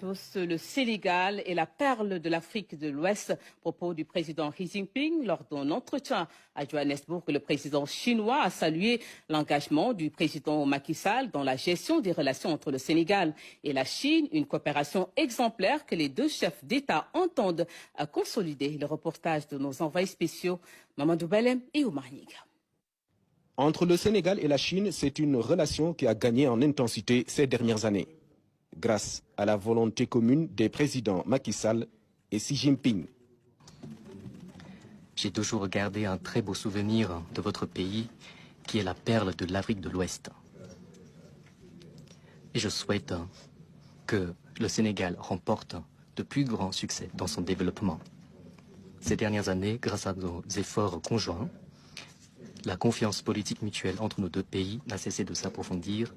tous. Le Sénégal est la perle de l'Afrique de l'Ouest. Propos du président Xi Jinping lors d'un entretien à Johannesburg. Le président chinois a salué l'engagement du président Macky Sall dans la gestion des relations entre le Sénégal et la Chine. Une coopération exemplaire que les deux chefs d'État entendent consolider. Le reportage de nos envoyés spéciaux, Mamadou Belem et Oumar Niga. Entre le Sénégal et la Chine, c'est une relation qui a gagné en intensité ces dernières années, grâce à la volonté commune des présidents Macky Sall et Xi Jinping. J'ai toujours gardé un très beau souvenir de votre pays, qui est la perle de l'Afrique de l'Ouest. Et je souhaite que le Sénégal remporte de plus grands succès dans son développement. Ces dernières années, grâce à nos efforts conjoints, la confiance politique mutuelle entre nos deux pays n'a cessé de s'approfondir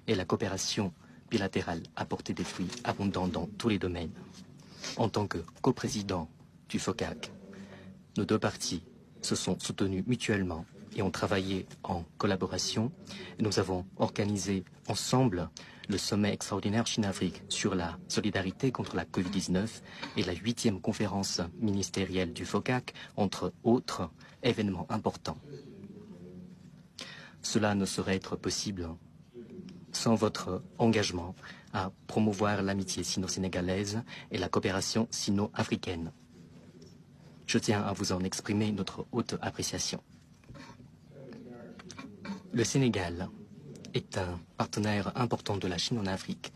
et la coopération bilatérale a porté des fruits abondants dans tous les domaines. En tant que coprésident du FOCAC, nos deux parties se sont soutenues mutuellement et ont travaillé en collaboration. Nous avons organisé ensemble le sommet extraordinaire Chine-Afrique sur la solidarité contre la Covid-19 et la 8e conférence ministérielle du FOCAC, entre autres événements importants. Cela ne saurait être possible sans votre engagement à promouvoir l'amitié sino-sénégalaise et la coopération sino-africaine. Je tiens à vous en exprimer notre haute appréciation. Le Sénégal est un partenaire important de la Chine en Afrique.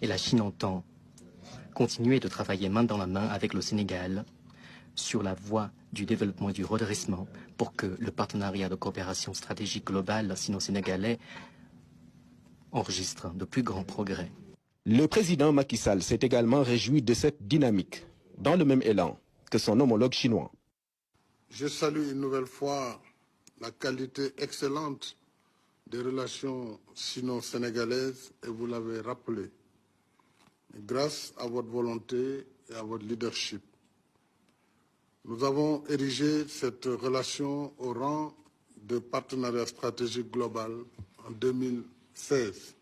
Et la Chine entend continuer de travailler main dans la main avec le Sénégal sur la voie du développement et du redressement pour que le partenariat de coopération stratégique globale sino-sénégalais enregistre de plus grands progrès. Le président Macky Sall s'est également réjoui de cette dynamique, dans le même élan que son homologue chinois. Je salue une nouvelle fois la qualité excellente des relations sino-sénégalaises et vous l'avez rappelé, grâce à votre volonté et à votre leadership. Nous avons érigé cette relation au rang de partenariat stratégique global en 2016.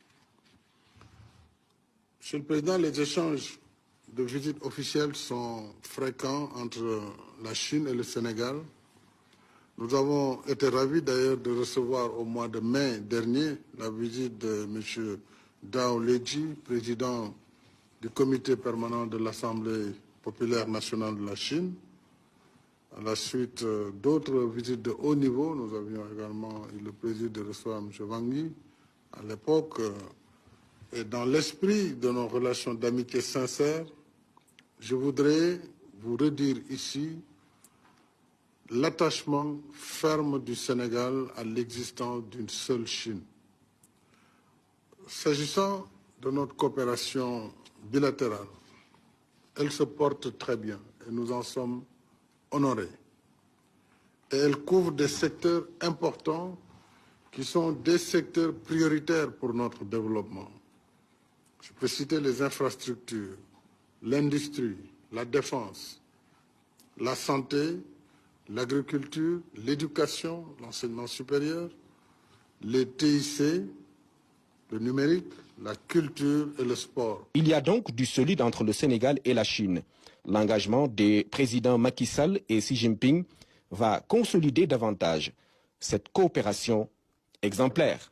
Monsieur le Président, les échanges de visites officielles sont fréquents entre la Chine et le Sénégal. Nous avons été ravis d'ailleurs de recevoir au mois de mai dernier la visite de M. Dao Leji, président du comité permanent de l'Assemblée populaire nationale de la Chine. À la suite d'autres visites de haut niveau, nous avions également eu le plaisir de recevoir M. Wang Yi à l'époque. Et dans l'esprit de nos relations d'amitié sincères, je voudrais vous redire ici l'attachement ferme du Sénégal à l'existence d'une seule Chine. S'agissant de notre coopération bilatérale, elle se porte très bien et nous en sommes honorés. Et elle couvre des secteurs importants qui sont des secteurs prioritaires pour notre développement. Je peux citer les infrastructures, l'industrie, la défense, la santé, l'agriculture, l'éducation, l'enseignement supérieur, les TIC, le numérique, la culture et le sport. Il y a donc du solide entre le Sénégal et la Chine. L'engagement des présidents Macky Sall et Xi Jinping va consolider davantage cette coopération exemplaire.